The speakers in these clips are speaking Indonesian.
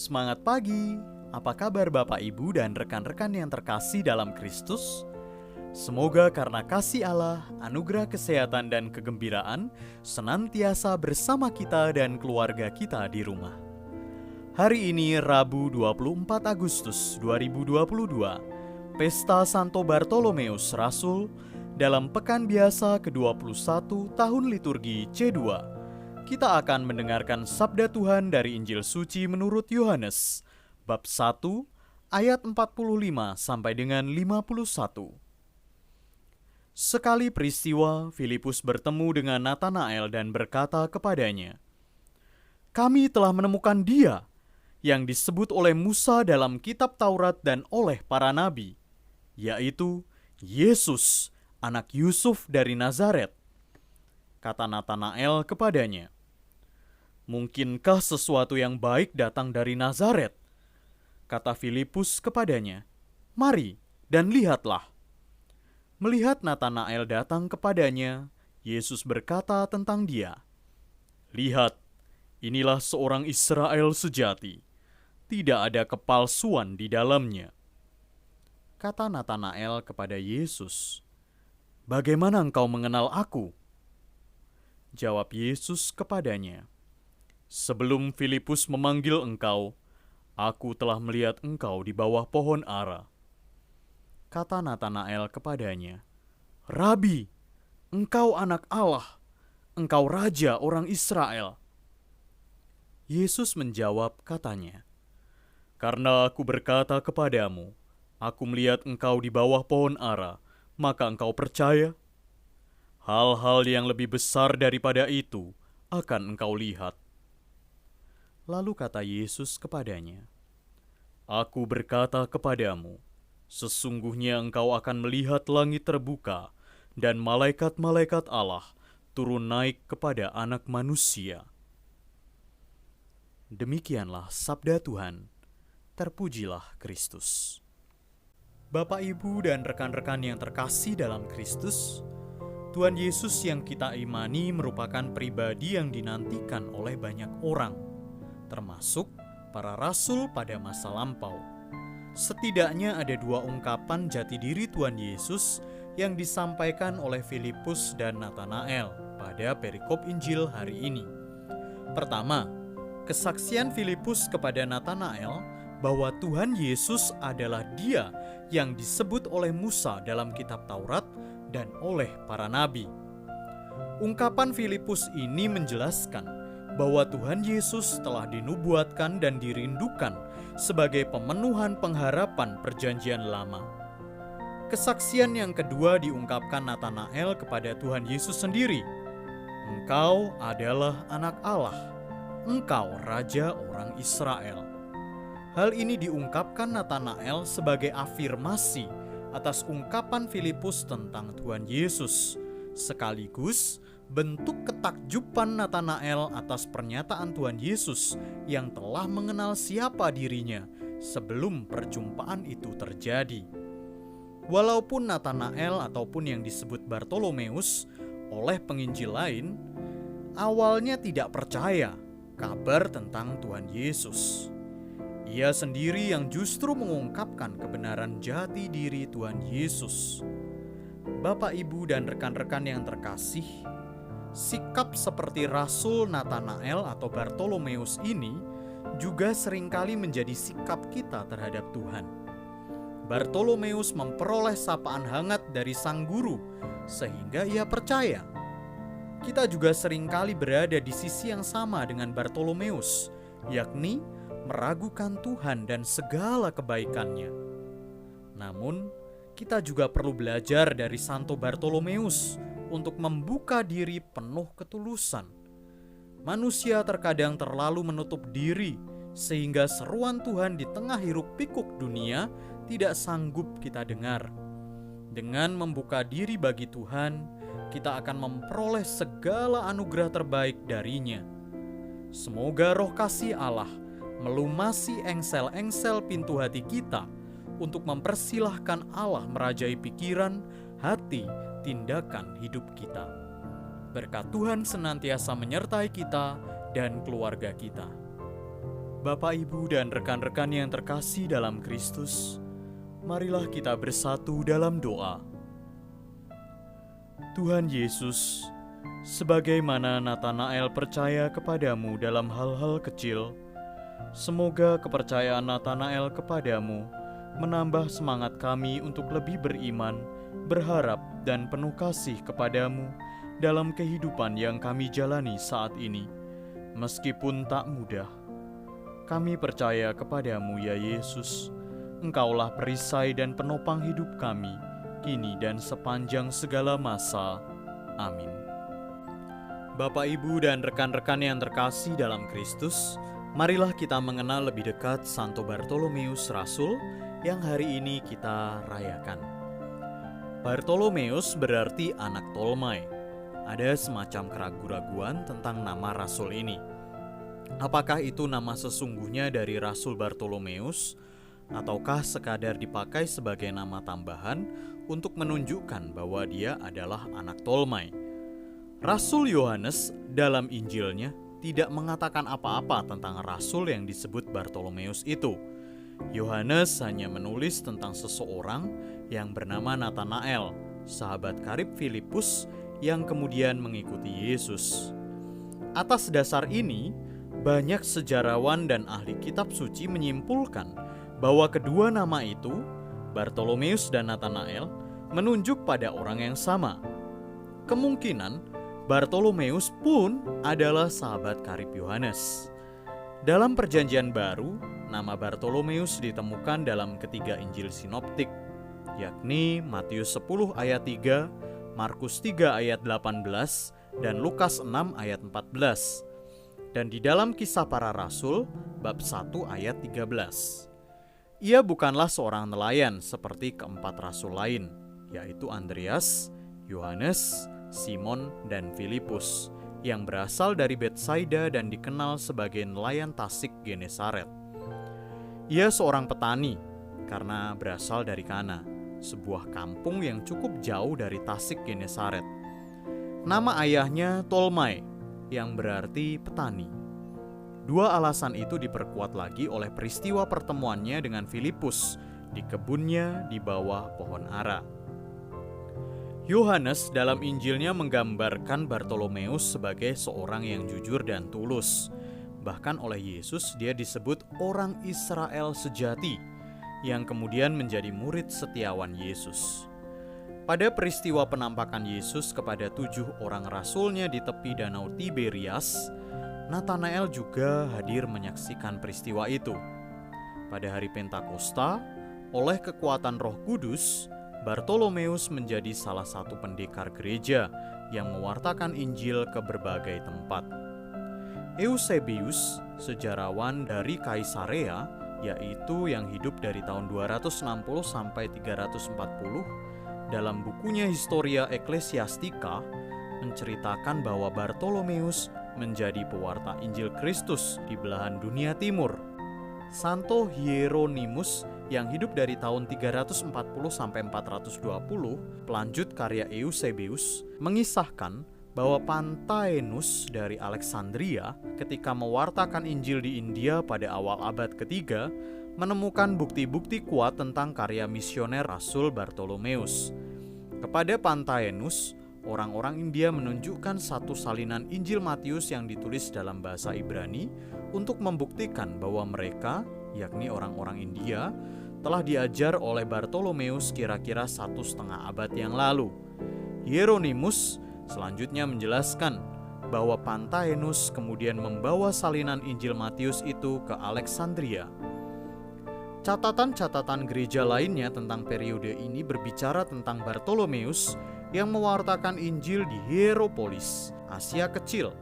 Semangat pagi, apa kabar Bapak Ibu dan rekan-rekan yang terkasih dalam Kristus? Semoga karena kasih Allah, anugerah kesehatan dan kegembiraan senantiasa bersama kita dan keluarga kita di rumah. Hari ini Rabu 24 Agustus 2022, Pesta Santo Bartolomeus Rasul dalam Pekan Biasa ke-21 tahun liturgi C2. Kita akan mendengarkan sabda Tuhan dari Injil Suci menurut Yohanes, bab 1, ayat 45 sampai dengan 51. Sekali peristiwa, Filipus bertemu dengan Natanael dan berkata kepadanya, "Kami telah menemukan Dia yang disebut oleh Musa dalam kitab Taurat dan oleh para nabi, yaitu Yesus, anak Yusuf dari Nazaret." Kata Natanael kepadanya, "Mungkinkah sesuatu yang baik datang dari Nazaret?" Kata Filipus kepadanya, "Mari dan lihatlah." Melihat Natanael datang kepadanya, Yesus berkata tentang dia, "Lihat, inilah seorang Israel sejati. Tidak ada kepalsuan di dalamnya." Kata Natanael kepada Yesus, "Bagaimana engkau mengenal aku?" Jawab Yesus kepadanya, "Sebelum Filipus memanggil engkau, aku telah melihat engkau di bawah pohon ara." Kata Natanael kepadanya, "Rabi, engkau anak Allah, engkau raja orang Israel." Yesus menjawab katanya, "Karena aku berkata kepadamu, aku melihat engkau di bawah pohon ara, maka engkau percaya? Hal-hal yang lebih besar daripada itu akan engkau lihat." Lalu kata Yesus kepadanya, "Aku berkata kepadamu, sesungguhnya engkau akan melihat langit terbuka dan malaikat-malaikat Allah turun naik kepada Anak Manusia." Demikianlah sabda Tuhan. Terpujilah Kristus. Bapak, Ibu, dan rekan-rekan yang terkasih dalam Kristus, Tuhan Yesus yang kita imani merupakan pribadi yang dinantikan oleh banyak orang, termasuk para rasul pada masa lampau. Setidaknya ada dua ungkapan jati diri Tuhan Yesus yang disampaikan oleh Filipus dan Natanael pada perikop Injil hari ini. Pertama, kesaksian Filipus kepada Natanael bahwa Tuhan Yesus adalah Dia yang disebut oleh Musa dalam kitab Taurat dan oleh para nabi. Ungkapan Filipus ini menjelaskan bahwa Tuhan Yesus telah dinubuatkan dan dirindukan sebagai pemenuhan pengharapan perjanjian lama. Kesaksian yang kedua diungkapkan Natanael kepada Tuhan Yesus sendiri. "Engkau adalah anak Allah, engkau raja orang Israel." Hal ini diungkapkan Natanael sebagai afirmasi atas ungkapan Filipus tentang Tuhan Yesus, sekaligus bentuk ketakjuban Natanael atas pernyataan Tuhan Yesus yang telah mengenal siapa dirinya sebelum perjumpaan itu terjadi. Walaupun Natanael ataupun yang disebut Bartolomeus oleh penginjil lain awalnya tidak percaya kabar tentang Tuhan Yesus, ia sendiri yang justru mengungkapkan kebenaran jati diri Tuhan Yesus. Bapak, Ibu, dan rekan-rekan yang terkasih, sikap seperti Rasul Natanael atau Bartolomeus ini juga seringkali menjadi sikap kita terhadap Tuhan. Bartolomeus memperoleh sapaan hangat dari sang guru sehingga ia percaya. Kita juga seringkali berada di sisi yang sama dengan Bartolomeus, yakni meragukan Tuhan dan segala kebaikannya. Namun, kita juga perlu belajar dari Santo Bartolomeus untuk membuka diri penuh ketulusan. Manusia terkadang terlalu menutup diri sehingga seruan Tuhan di tengah hiruk-pikuk dunia tidak sanggup kita dengar. Dengan membuka diri bagi Tuhan, kita akan memperoleh segala anugerah terbaik darinya. Semoga roh kasih Allah melumasi engsel-engsel pintu hati kita untuk mempersilahkan Allah merajai pikiran, hati, tindakan hidup kita. Berkat Tuhan senantiasa menyertai kita dan keluarga kita. Bapak, Ibu, dan rekan-rekan yang terkasih dalam Kristus, marilah kita bersatu dalam doa. Tuhan Yesus, sebagaimana Natanael percaya kepadamu dalam hal-hal kecil, semoga kepercayaan Natanael kepadamu menambah semangat kami untuk lebih beriman, berharap, dan penuh kasih kepadamu dalam kehidupan yang kami jalani saat ini, meskipun tak mudah. Kami percaya kepadamu ya Yesus, Engkaulah perisai dan penopang hidup kami, kini dan sepanjang segala masa. Amin. Bapak, Ibu, dan rekan-rekan yang terkasih dalam Kristus, marilah kita mengenal lebih dekat Santo Bartolomeus Rasul yang hari ini kita rayakan. Bartolomeus berarti anak Tolmai. Ada semacam keraguan-raguan tentang nama Rasul ini. Apakah itu nama sesungguhnya dari Rasul Bartolomeus, ataukah sekadar dipakai sebagai nama tambahan untuk menunjukkan bahwa dia adalah anak Tolmai? Rasul Yohanes dalam Injilnya tidak mengatakan apa-apa tentang rasul yang disebut Bartolomeus itu. Yohanes hanya menulis tentang seseorang yang bernama Natanael, sahabat karib Filipus yang kemudian mengikuti Yesus. Atas dasar ini, banyak sejarawan dan ahli kitab suci menyimpulkan bahwa kedua nama itu, Bartolomeus dan Natanael, menunjuk pada orang yang sama. Kemungkinan Bartolomeus pun adalah sahabat karib Yohanes. Dalam Perjanjian Baru, nama Bartolomeus ditemukan dalam ketiga Injil sinoptik, yakni Matius 10 ayat 3, Markus 3 ayat 18, dan Lukas 6 ayat 14. Dan di dalam Kisah Para Rasul, bab 1 ayat 13. Ia bukanlah seorang nelayan seperti keempat rasul lain, yaitu Andreas, Yohanes, Simon, dan Filipus, yang berasal dari Betsaida dan dikenal sebagai nelayan Tasik Genesaret. Ia seorang petani, karena berasal dari Kana, sebuah kampung yang cukup jauh dari Tasik Genesaret. Nama ayahnya Tolmai, yang berarti petani. Dua alasan itu diperkuat lagi oleh peristiwa pertemuannya dengan Filipus di kebunnya di bawah pohon ara. Yohanes dalam Injilnya menggambarkan Bartolomeus sebagai seorang yang jujur dan tulus. Bahkan oleh Yesus dia disebut orang Israel sejati yang kemudian menjadi murid setiawan Yesus. Pada peristiwa penampakan Yesus kepada 7 orang rasulnya di tepi danau Tiberias, Natanael juga hadir menyaksikan peristiwa itu. Pada hari Pentakosta, oleh kekuatan Roh Kudus, Bartolomeus menjadi salah satu pendekar gereja yang mewartakan Injil ke berbagai tempat. Eusebius, sejarawan dari Kaisarea, yaitu yang hidup dari tahun 260 sampai 340, dalam bukunya Historia Ecclesiastica menceritakan bahwa Bartolomeus menjadi pewarta Injil Kristus di belahan dunia timur. Santo Hieronymus yang hidup dari tahun 340 sampai 420, pelanjut karya Eusebius, mengisahkan bahwa Pantaenus dari Alexandria ketika mewartakan Injil di India pada awal abad ketiga menemukan bukti-bukti kuat tentang karya misioner Rasul Bartolomeus. Kepada Pantaenus, orang-orang India menunjukkan satu salinan Injil Matius yang ditulis dalam bahasa Ibrani untuk membuktikan bahwa mereka, yakni orang-orang India, telah diajar oleh Bartolomeus kira-kira 1,5 abad yang lalu. Hieronymus selanjutnya menjelaskan bahwa Pantaenus kemudian membawa salinan Injil Matius itu ke Alexandria. Catatan-catatan gereja lainnya tentang periode ini berbicara tentang Bartolomeus yang mewartakan Injil di Hieropolis, Asia Kecil.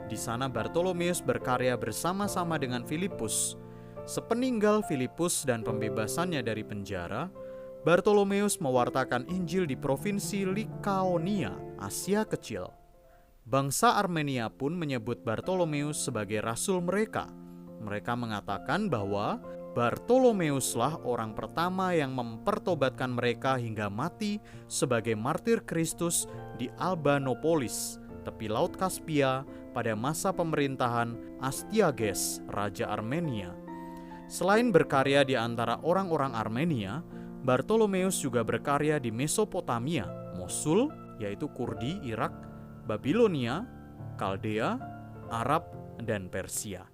Di sana Bartolomeus berkarya bersama-sama dengan Filipus. Sepeninggal Filipus dan pembebasannya dari penjara, Bartolomeus mewartakan Injil di provinsi Likaonia, Asia Kecil. Bangsa Armenia pun menyebut Bartolomeus sebagai rasul mereka. Mereka mengatakan bahwa Bartolomeuslah orang pertama yang mempertobatkan mereka hingga mati sebagai martir Kristus di Albanopolis, tepi Laut Kaspia pada masa pemerintahan Astyages, Raja Armenia. Selain berkarya di antara orang-orang Armenia, Bartolomeus juga berkarya di Mesopotamia, Mosul, yaitu Kurdi, Irak, Babilonia, Kaldea, Arab, dan Persia.